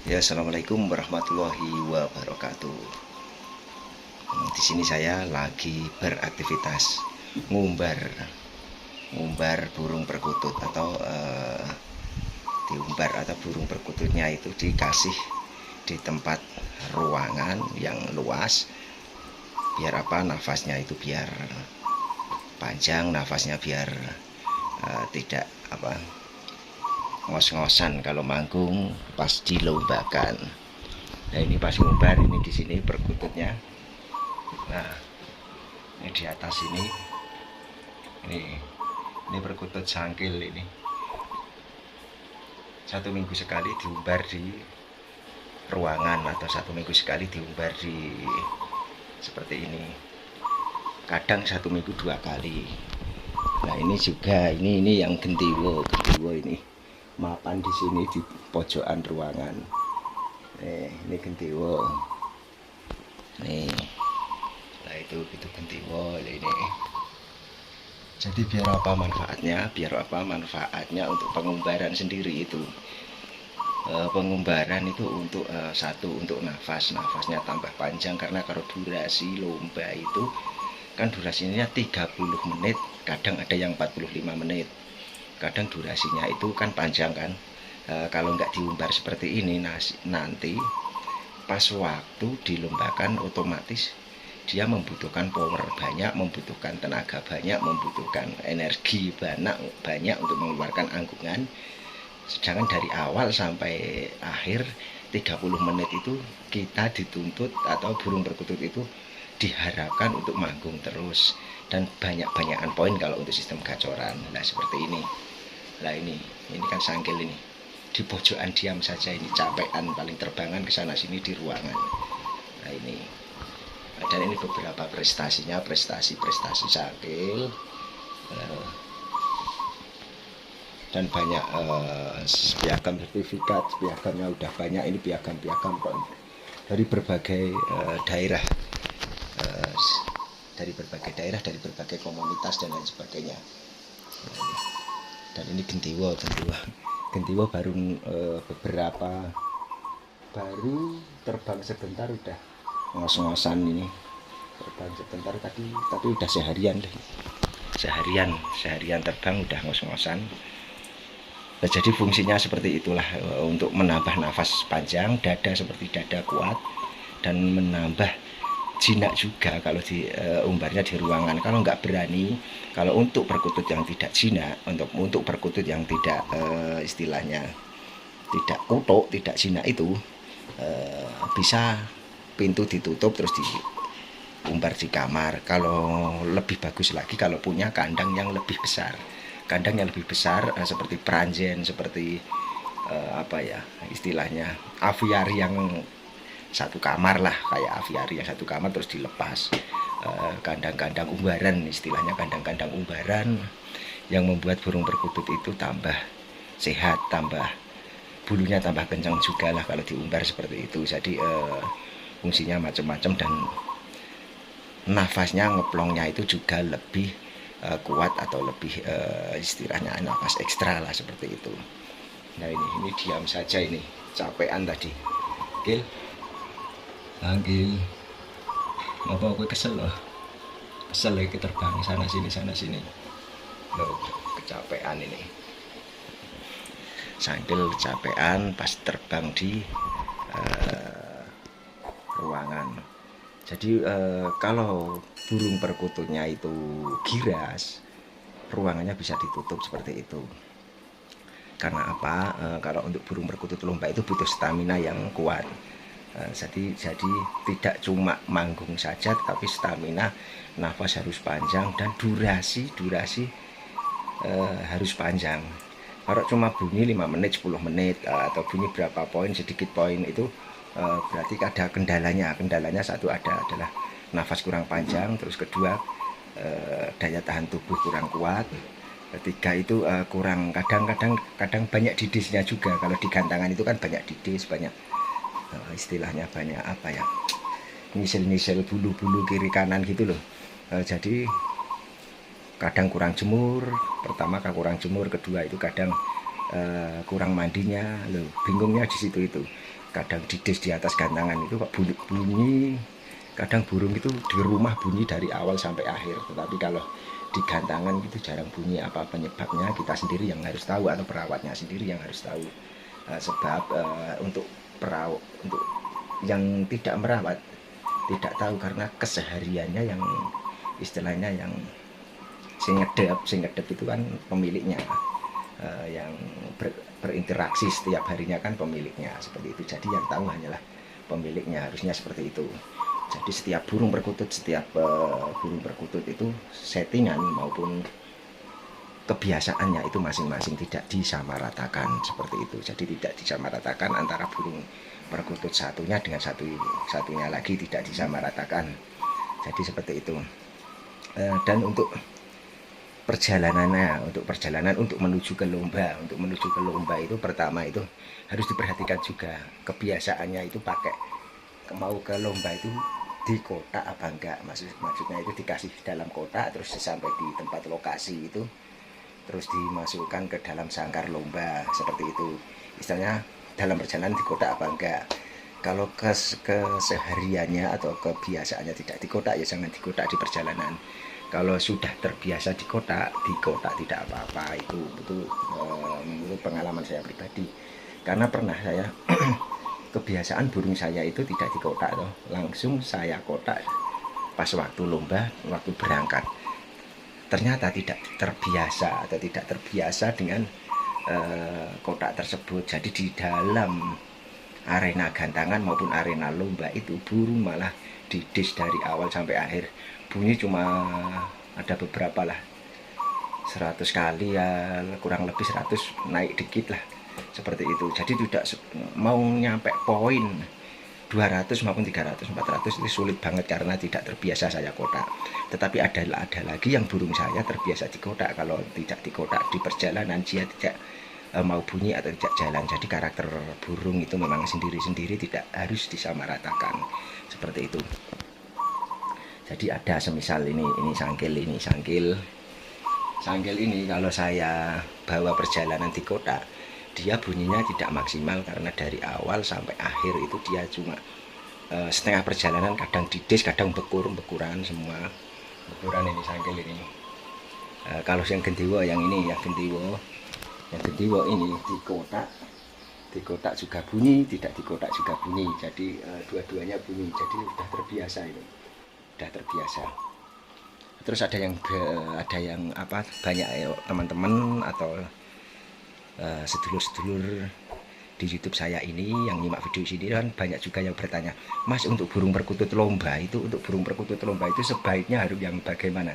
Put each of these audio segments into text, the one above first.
Ya, assalamualaikum warahmatullahi wabarakatuh. Di sini saya lagi beraktivitas ngumbar, ngumbar burung perkutut atau diumbar atau burung perkututnya itu dikasih di tempat ruangan yang luas. Biar apa? Nafasnya itu biar panjang, nafasnya biar tidak apa ngos-ngosan kalau manggung pas dilombakan. Nah, ini pas ngumbar ini di sini perkututnya. Nah, ini di atas ini perkutut sangkil ini. 1 minggu sekali diumbar di ruangan atau 1 minggu sekali diumbar di seperti ini. Kadang 1 minggu 2 kali. Nah, ini juga ini yang gentiwo ini mapan di sini di pojokan ruangan. Ini gentiwo. Nih. Nah, itu gentiwo ini. Jadi biar apa manfaatnya? Biar apa manfaatnya untuk pengumbaran sendiri itu. Pengumbaran itu untuk satu untuk nafasnya tambah panjang, karena kalau durasi lomba itu kan durasinya 30 menit, kadang ada yang 45 menit. Kadang durasinya itu kan panjang kan. Kalau nggak diumbar seperti ini nanti pas waktu dilombakan otomatis dia membutuhkan power banyak, membutuhkan tenaga banyak, membutuhkan energi banyak untuk mengeluarkan anggungan. Sedangkan dari awal sampai akhir 30 menit itu kita dituntut atau burung perkutut itu diharapkan untuk manggung terus dan banyak-banyakan poin kalau untuk sistem gacoran. Nah, seperti ini. Nah, ini kan sangkil ini. Di pojokan diam saja ini, capean paling terbangan ke sana sini di ruangan. Nah, ini. Dan ini beberapa prestasinya, prestasi sangkil. Dan banyak piagam sertifikat, piagamnya udah banyak. Ini piagam dari berbagai daerah, dari berbagai komunitas dan lain sebagainya. Dan ini gentiwo baru beberapa baru terbang sebentar udah ngos-ngosan ini. Terbang sebentar tapi udah seharian terbang udah ngos-ngosan. Nah, jadi fungsinya seperti itulah, untuk menambah nafas panjang, dada seperti dada kuat, dan menambah jinak juga kalau diumbarnya di ruangan. Kalau nggak berani, kalau untuk perkutut yang tidak jinak, untuk perkutut yang tidak istilahnya tidak kutuk, tidak jinak itu bisa pintu ditutup terus diumbar di kamar. Kalau lebih bagus lagi kalau punya kandang yang lebih besar, seperti peranjen, seperti apa ya istilahnya, aviari yang satu kamar lah, kayak aviari yang satu kamar terus dilepas. Kandang-kandang umbaran, istilahnya kandang-kandang umbaran yang membuat burung perkutut itu tambah sehat, tambah bulunya tambah kencang juga lah kalau diumbar seperti itu. Jadi fungsinya macam-macam dan nafasnya ngeplongnya itu juga lebih kuat atau lebih istilahnya nafas ekstra lah seperti itu. Nah, ini diam saja, ini capean tadi. Gil, ngapa aku kesel lagi terbang sana sini loh, kecapean ini, sambil kecapean pas terbang di ruangan. Jadi kalau burung perkututnya itu giras, ruangannya bisa ditutup seperti itu. Karena apa? Kalau untuk burung perkutut lomba itu butuh stamina yang kuat. Jadi tidak cuma manggung saja, tapi stamina, nafas harus panjang, dan durasi harus panjang. Kalau cuma bunyi 5 menit, 10 menit, atau bunyi berapa poin, sedikit poin, itu berarti ada kendalanya satu adalah nafas kurang panjang, terus kedua daya tahan tubuh kurang kuat, ketiga itu kurang, kadang banyak didisnya juga. Kalau di gantangan itu kan banyak didis, banyak istilahnya banyak apa ya, nisel bulu-bulu kiri kanan gitu loh. Jadi kadang kurang jemur, pertama kan kurang jemur, kedua itu kadang kurang mandinya loh, bingungnya di situ itu. kadang didis di atas gantangan itu kok bunyi, kadang burung itu di rumah bunyi dari awal sampai akhir, tetapi kalau di gantangan itu jarang bunyi. Apa penyebabnya kita sendiri yang harus tahu, atau perawatnya sendiri yang harus tahu. Sebab untuk yang tidak merawat tidak tahu, karena kesehariannya yang istilahnya yang sing ngedep itu kan pemiliknya, yang berinteraksi setiap harinya kan pemiliknya, seperti itu. Jadi yang tahu hanyalah pemiliknya, harusnya seperti itu. Jadi setiap burung perkutut itu settingan maupun kebiasaannya itu masing-masing, tidak disamaratakan seperti itu. Jadi tidak disamaratakan antara burung perkutut satunya dengan satunya lagi, tidak disamaratakan. Jadi seperti itu. Dan untuk perjalanan untuk menuju ke lomba itu pertama itu harus diperhatikan juga kebiasaannya itu pakai mau ke lomba itu di kotak apa enggak, maksudnya itu dikasih dalam kotak, terus sampai di tempat lokasi itu terus dimasukkan ke dalam sangkar lomba, seperti itu. Istilahnya dalam perjalanan di kotak apa enggak. Kalau kesehariannya atau kebiasaannya tidak di kotak, ya jangan di kotak di perjalanan. Kalau sudah terbiasa di kotak tidak apa-apa. Itu menurut pengalaman saya pribadi, karena pernah saya kebiasaan burung saya itu tidak di kotak toh, langsung saya kotak pas waktu lomba, waktu berangkat. Ternyata tidak terbiasa dengan kotak tersebut. Jadi di dalam arena gantangan maupun arena lomba itu burung malah didis dari awal sampai akhir. Bunyi cuma ada beberapa lah, 100 kali ya, kurang lebih 100, naik dikit lah, seperti itu. Jadi tidak mau nyampe poin 200 maupun 300, 400 itu sulit banget karena tidak terbiasa saya kotak. Tetapi ada lagi yang burung saya terbiasa di kotak. Kalau tidak di kotak di perjalanan dia tidak mau bunyi atau tidak jalan. Jadi karakter burung itu memang sendiri-sendiri, tidak harus disamaratakan, seperti itu. Jadi ada semisal ini sangkil ini kalau saya bawa perjalanan di kotak, dia bunyinya tidak maksimal karena dari awal sampai akhir itu dia cuma setengah perjalanan, kadang didis, kadang bekuran semua. Bekuran ini sangkil ini. Kalau yang gendewo ini di kotak juga bunyi, tidak di kotak juga bunyi. Jadi dua-duanya bunyi. Jadi sudah terbiasa itu. Sudah terbiasa. Terus ada yang banyak teman-teman atau sedulur-sedulur di YouTube saya ini yang nyimak video sini kan banyak juga yang bertanya, Mas, untuk burung perkutut lomba itu sebaiknya harus yang bagaimana?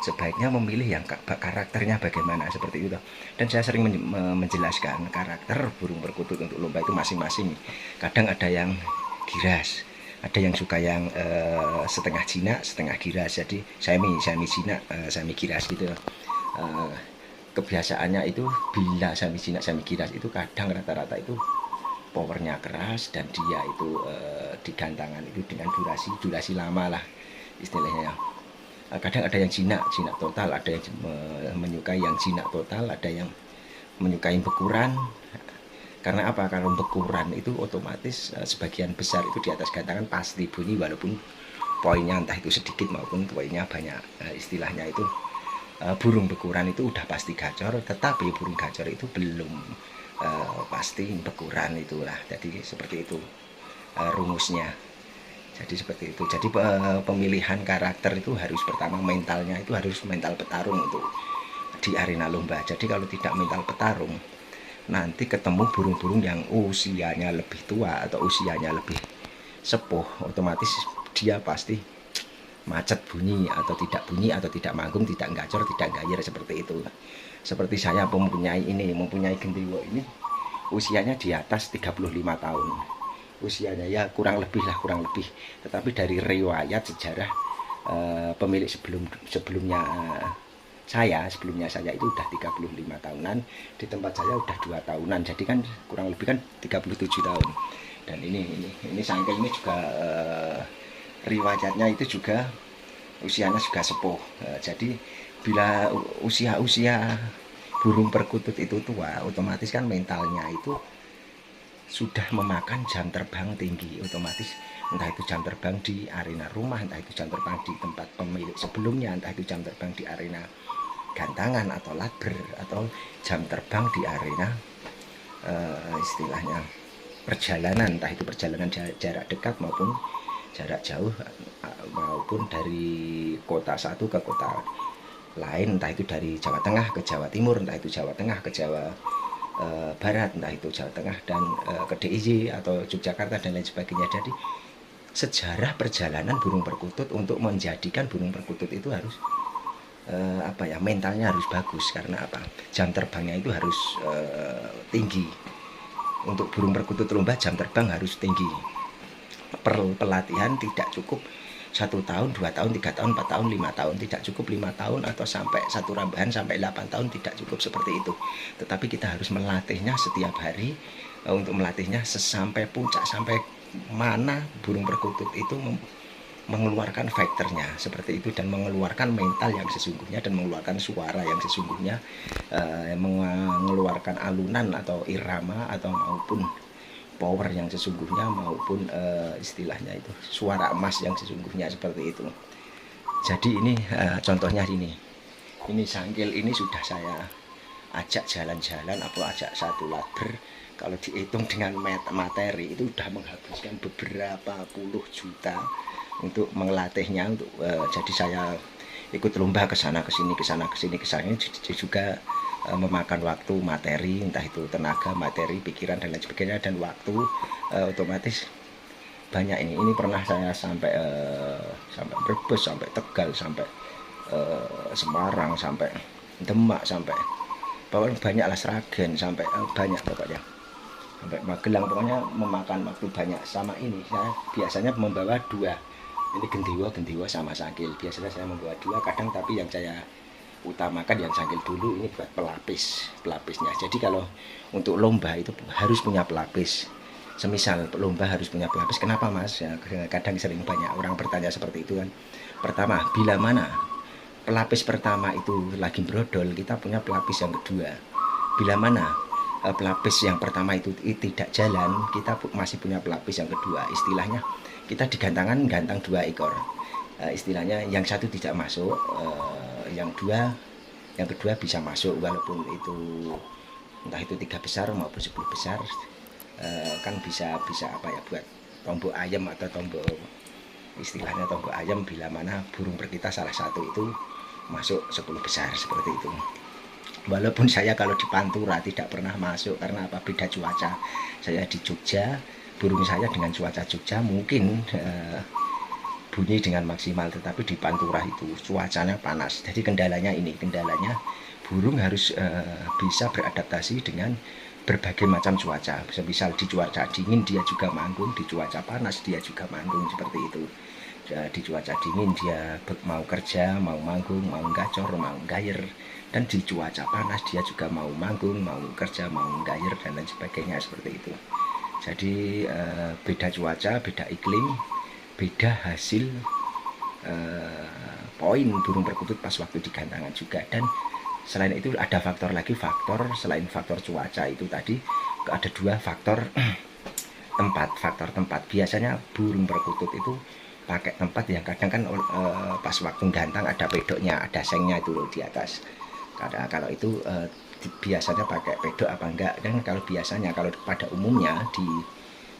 Sebaiknya memilih yang karakternya bagaimana, seperti itu. Dan saya sering menjelaskan karakter burung perkutut untuk lomba itu masing-masing. Kadang ada yang giras, ada yang suka yang setengah jinak setengah giras, jadi semi jinak semi giras gitu. Kebiasaannya itu bila semi jinak semi giras itu kadang rata-rata itu powernya keras, dan dia itu di gantangan itu dengan durasi lama lah istilahnya. Kadang ada yang jinak total, ada yang menyukai yang jinak total, ada yang menyukai bekuran. Karena apa? Kalau bekuran itu otomatis sebagian besar itu di atas gantangan pasti bunyi, walaupun poinnya entah itu sedikit maupun poinnya banyak. Istilahnya itu burung bekuran itu udah pasti gacor, tetapi burung gacor itu belum pasti bekuran itulah. Jadi seperti itu rumusnya. Jadi seperti itu. Jadi pemilihan karakter itu harus pertama mentalnya itu harus mental petarung untuk di arena lomba. Jadi kalau tidak mental petarung, nanti ketemu burung-burung yang usianya lebih tua atau usianya lebih sepuh, otomatis dia pasti macet bunyi atau tidak manggung, tidak gacor, tidak gayer, seperti itu. Seperti saya mempunyai gendewo ini usianya di atas 35 tahun. Usianya ya kurang lebih. Tetapi dari riwayat sejarah pemilik sebelumnya saya itu udah 35 tahunan, di tempat saya udah 2 tahunan, jadi kan kurang lebih kan 37 tahun. Dan ini sangkil ini juga riwayatnya itu juga usianya juga sepuh. Jadi bila usia burung perkutut itu tua, otomatis kan mentalnya itu sudah memakan jam terbang tinggi, otomatis entah itu jam terbang di arena rumah, entah itu jam terbang di tempat pemilik sebelumnya, entah itu jam terbang di arena gantangan atau ladber, atau jam terbang di arena istilahnya perjalanan, entah itu perjalanan jarak dekat maupun jarak jauh, maupun dari kota satu ke kota lain, entah itu dari Jawa Tengah ke Jawa Timur, entah itu Jawa Tengah ke Jawa Barat, entah itu Jawa Tengah dan ke DIY atau Yogyakarta dan lain sebagainya. Jadi sejarah perjalanan burung perkutut untuk menjadikan burung perkutut itu harus mentalnya harus bagus. Karena apa? Jam terbangnya itu harus tinggi. Untuk burung perkutut lomba jam terbang harus tinggi. Pelatihan tidak cukup 1 tahun, 2 tahun, 3 tahun, 4 tahun, 5 tahun, tidak cukup 5 tahun atau sampai 1 rambahan sampai 8 tahun, tidak cukup seperti itu. Tetapi kita harus melatihnya setiap hari, untuk melatihnya sampai puncak, sampai mana burung perkutut itu mengeluarkan faktornya seperti itu, dan mengeluarkan mental yang sesungguhnya, dan mengeluarkan suara yang sesungguhnya, mengeluarkan alunan atau irama atau maupun power yang sesungguhnya, maupun istilahnya itu suara emas yang sesungguhnya, seperti itu. Jadi ini contohnya ini sangkil ini sudah saya ajak jalan-jalan atau ajak satu ladber. Kalau dihitung dengan materi itu sudah menghabiskan beberapa puluh juta untuk melatihnya. Untuk jadi saya ikut lomba ke sana ke sini, ke sana ke sini, ke sana, juga memakan waktu, materi, entah itu tenaga, materi, pikiran dan lain sebagainya, dan waktu otomatis banyak. Ini pernah saya sampai Brebes, sampai Tegal, sampai Semarang, sampai Demak, sampai banyak lah, Sragen, sampai banyak pokoknya, sampai Magelang, pokoknya memakan waktu banyak. Sama ini saya biasanya membawa 2, ini gendewo sama sangkil. Biasanya saya membawa 2 kadang, tapi yang saya utamakan yang sangkil dulu. Ini buat pelapisnya. Jadi kalau untuk lomba itu harus punya pelapis. Semisal lomba harus punya pelapis, kenapa mas? Ya, kadang sering banyak orang bertanya seperti itu kan. Pertama, bila mana pelapis pertama itu lagi brodol, kita punya pelapis yang kedua. Bila mana pelapis yang pertama itu tidak jalan, kita masih punya pelapis yang kedua. Istilahnya kita digantangan gantang 2 ekor. Istilahnya yang satu tidak masuk, yang kedua bisa masuk, walaupun itu entah itu 3 besar maupun 10 besar, kan bisa buat tombok ayam atau tombok, istilahnya tombok ayam, bila mana burung per kita salah satu itu masuk 10 besar, seperti itu. Walaupun saya kalau di Pantura tidak pernah masuk, karena apa? Beda cuaca. Saya di Jogja, burung saya dengan cuaca Jogja mungkin bunyi dengan maksimal, tetapi di Pantura itu cuacanya panas. Jadi kendalanya burung harus bisa beradaptasi dengan berbagai macam cuaca. Misal di cuaca dingin dia juga manggung, di cuaca panas dia juga manggung, seperti itu. Di cuaca dingin dia mau kerja, mau manggung, mau gacor, mau gayer, dan di cuaca panas dia juga mau manggung, mau kerja, mau gayer dan lain sebagainya, seperti itu. Jadi beda cuaca, beda iklim, beda hasil poin burung perkutut pas waktu digantangan juga. Dan selain itu ada faktor selain faktor cuaca itu tadi, ada 2 faktor tempat. Biasanya burung perkutut itu pakai tempat yang kadang kan pas waktu gantang ada pedoknya, ada sengnya itu loh di atas. Kalau itu biasanya pakai pedok apa enggak. Dan kalau biasanya, kalau pada umumnya di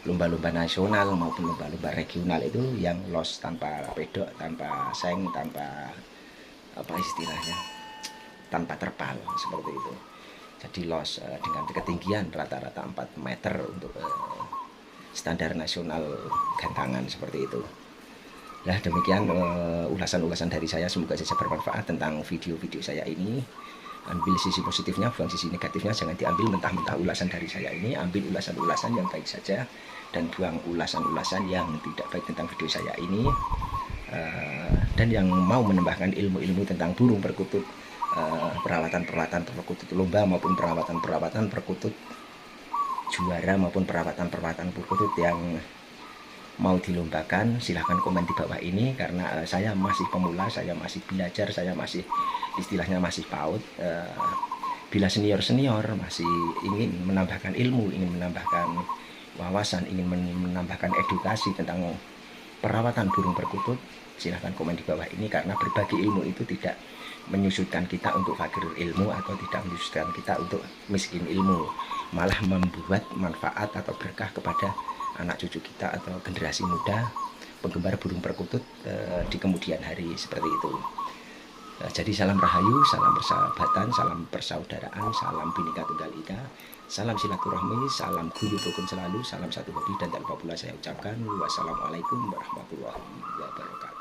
lomba-lomba nasional maupun lomba-lomba regional itu yang los tanpa pedok, tanpa seng, tanpa apa istilahnya, tanpa terpal, seperti itu. Jadi los dengan ketinggian rata-rata 4 meter untuk standar nasional gantangan, seperti itu. Nah, demikian ulasan-ulasan dari saya, semoga saja bermanfaat tentang video-video saya ini. Ambil sisi positifnya, buang sisi negatifnya. Jangan diambil mentah-mentah ulasan dari saya ini. Ambil ulasan-ulasan yang baik saja, dan buang ulasan-ulasan yang tidak baik tentang video saya ini. Dan yang mau menambahkan ilmu-ilmu tentang burung perkutut, peralatan-peralatan perkutut lomba maupun perawatan-perawatan perkutut juara maupun perawatan-perawatan perkutut yang mau dilombakan, silahkan komen di bawah ini. Karena saya masih pemula, saya masih belajar, saya masih istilahnya masih PAUD. Bila senior masih ingin menambahkan ilmu, ingin menambahkan wawasan, ingin menambahkan edukasi tentang perawatan burung perkutut, silahkan komen di bawah ini, karena berbagi ilmu itu tidak menyusutkan kita untuk fakir ilmu atau tidak menyusutkan kita untuk miskin ilmu, malah membuat manfaat atau berkah kepada anak cucu kita atau generasi muda penggemar burung perkutut di kemudian hari seperti itu. Jadi salam rahayu, salam persahabatan, salam persaudaraan, salam Bhinneka Tunggal Ika, salam silaturahmi, salam guyub rukun selalu, salam satu hobi, dan tak lupa pula saya ucapkan wassalamualaikum warahmatullahi wabarakatuh.